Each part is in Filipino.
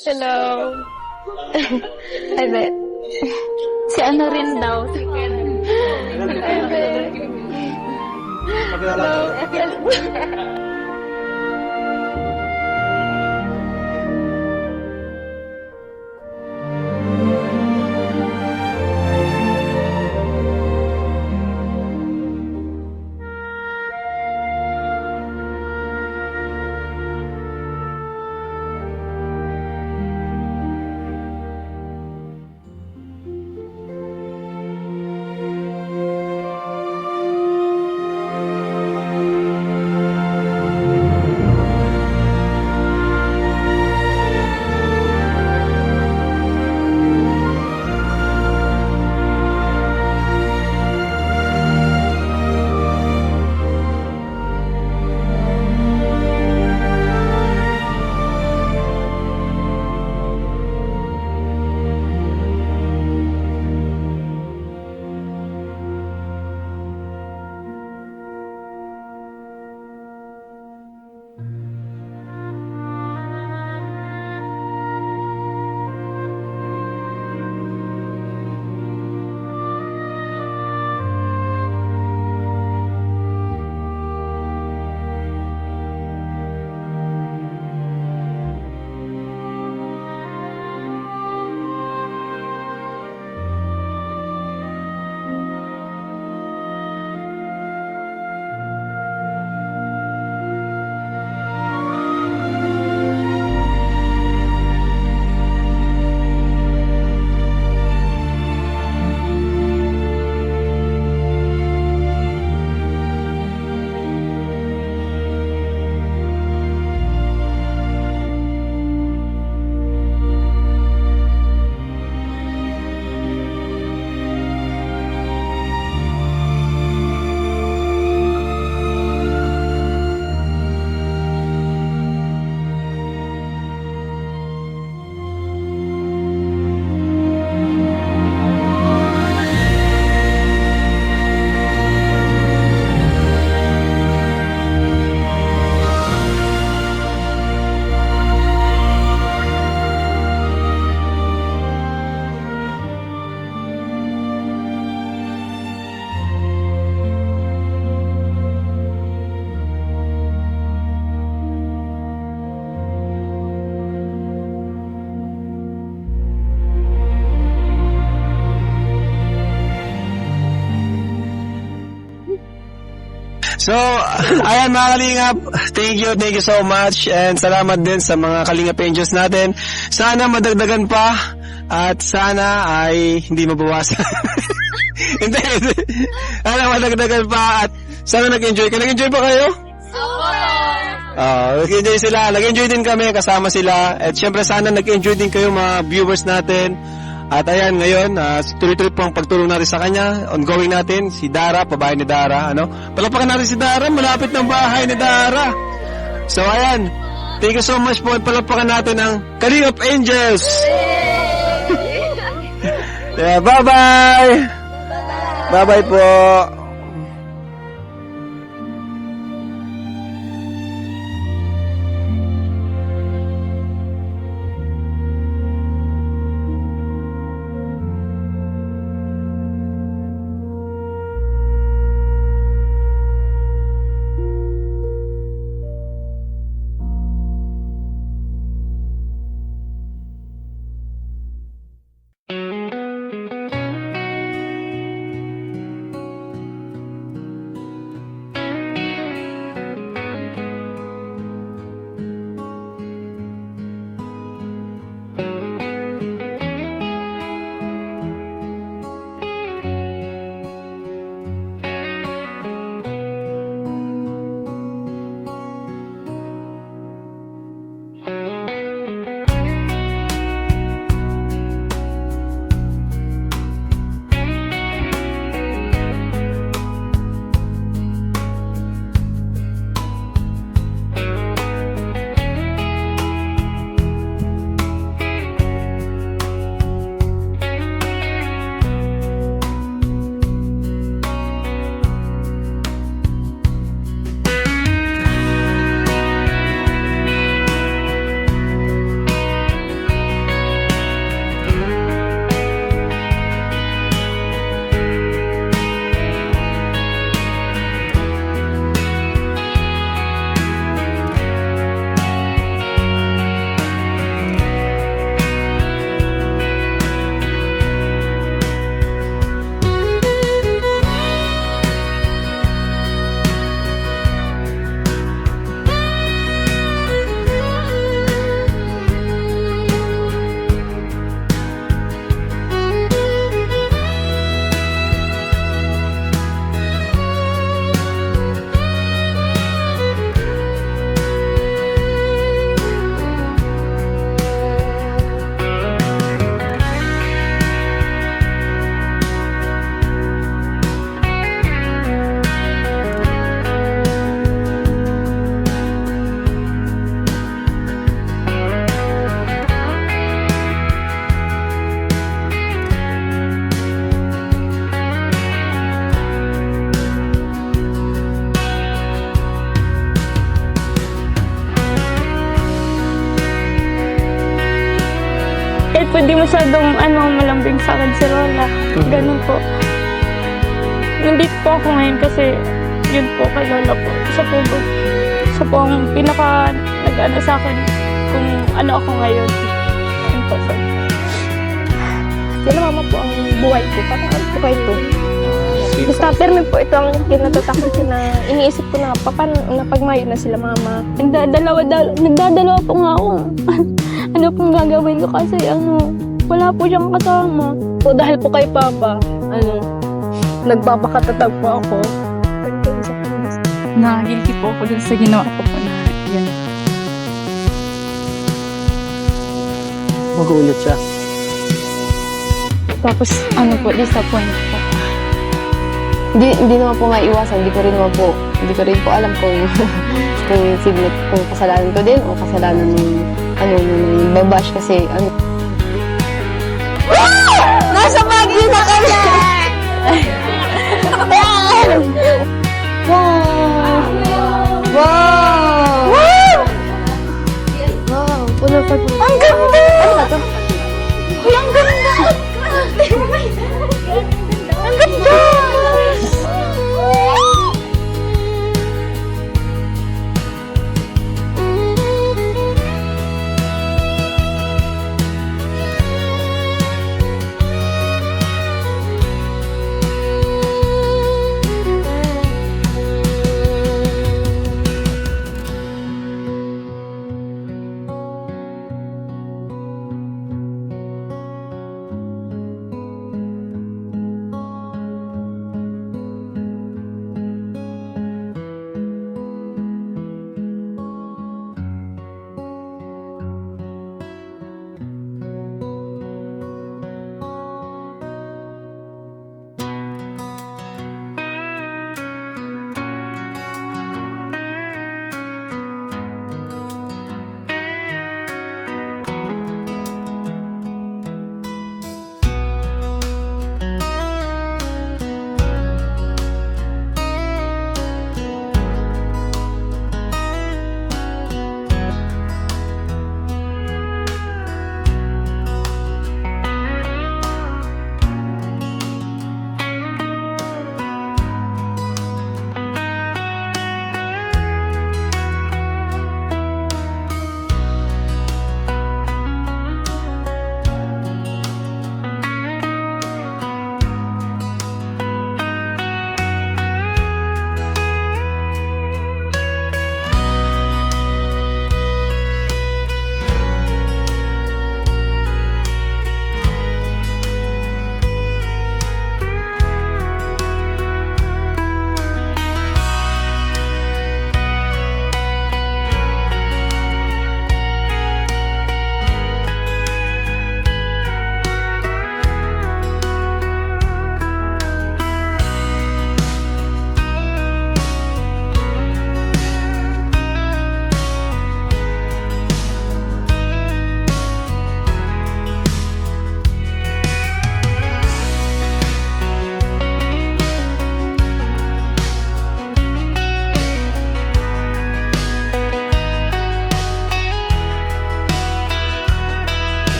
Hello. Ay, bet. Si ano rin daw. Si Ken. Ay, bet. Hello. So, ayan mga kalingap, thank you so much and salamat din sa mga kalingap angels natin. Sana madagdagan pa at sana ay hindi mabawasan. Hindi. Sana madagdagan pa at sana nag-enjoy ka. Nag-enjoy pa kayo? Nag-enjoy sila. Nag-enjoy din kami, kasama sila. At syempre sana nag-enjoy din kayo mga viewers natin. At ayan, ngayon, tuloy-tuloy po ang pagtulong natin sa kanya. Ongoing natin, si Dara, pabahay ni Dara. Palapakan natin si Dara, malapit ng bahay ni Dara. So ayan, thank you so much po. Palapakan natin ang Kalingap Angels. Yeah, bye-bye. Bye-bye po. po di masyadong malambing sa akin si Lola. Ganun po. Nandito po ako ngayon kasi yun po kay Lola po. Siya po ang pinaka nag-ano sa akin kung ano ako ngayon. Yun po po. Sila mama po ang buhay ko. Parang ano po kayo ito. Basta permi po ito ang kinatatakot ko na iniisip ko na paano na pagmayo na sila mama. Nagdadalawa po nga ako. Ano pong gagawin ko kasi wala po siyang kasama. So dahil po kay Papa, nagpapakatatag po ako. Na-guilty po ako dun sa ginawa ko po na yan. Magulat siya. Tapos disappoint po. Hindi naman po maiwasan, hindi ko rin po alam kung kung kasalanan ko din o kasalanan ng babash kasi nasa Baguio na kami! Wow! Puno pa po. Ang ganda! Ano ba to? Uy, ang ganda! Ang ganda!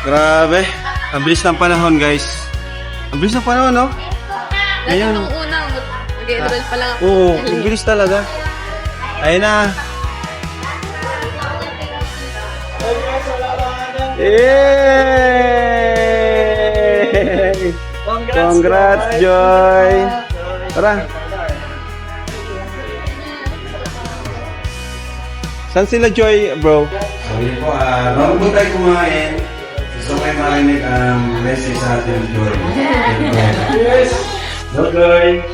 Grabe. Ang bilis ng panahon, guys. Ang bilis ng panahon, no? Ngayon. Nung una, mag-enroll pa lang ako. Oo, ang bilis talaga. Ayun na. Yay! Congrats, Joy! Tara. Saan sila Joy, bro? Sabi po, bago po tayo kumain, gusto ko kayo marinig ang message sa atin ng Joy. Yes! No, Joy!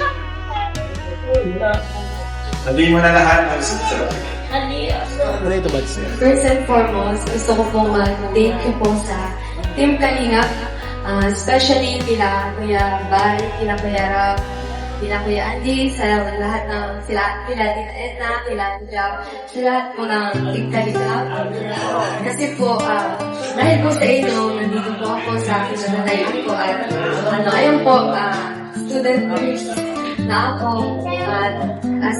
Sabihin mo na lahat ng sitso. First and foremost, gusto ko pong mag-thank you po sa Team Kalingap, especially kila Kuya Bal, kila Kuya Rab, kila Kuya Andy, sa lahat ng kila Tita Edna, kila Tita, sa lahat po ng Team Kalingap. Kasi po, dahil po sa inyo, nandito po ako sa kinatatayan ko at ayun po, student nurse na ako at as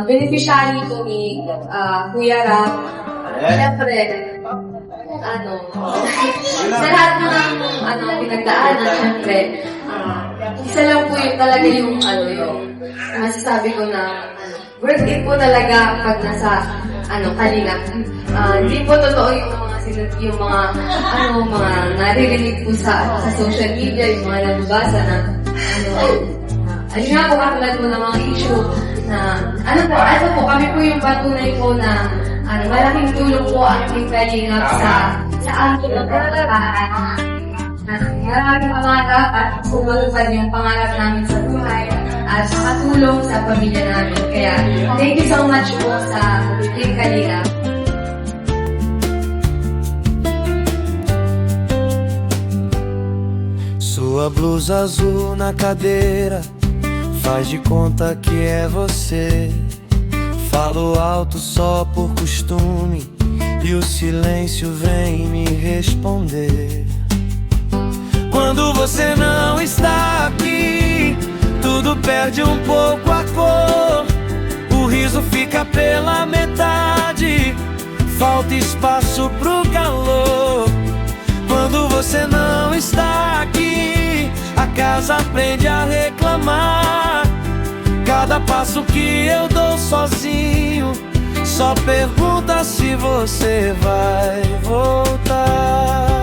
beneficiary ko ni Kuya Rab. Siyempre, sa lahat ng pinagdaanan, siyempre, isa lang po yung talaga yung masasabi ko na worth it po talaga pag nasa Kalingap. Hindi po totoo yung mga naririnig po sa social media, yung mga nababasa na ayun nga po katulad po ng mga issue na kami po yung patunay po na malaking tulong po ang Team Kalingap sa akin ng pagkakataan. Maraming pangarap at kumagupad yung pangarap namin sa buhay at makatulong sa pamilya namin. Kaya thank you so much po sa Team Kalingap. Sua blusa azul na cadeira faz de conta que é você. Falo alto só por costume e o silêncio vem me responder. Quando você não está aqui, tudo perde um pouco a cor. O riso fica pela metade, falta espaço pro calor. Quando você não está aqui, a casa aprende a reclamar. Cada passo que eu dou sozinho só pergunta se você vai voltar.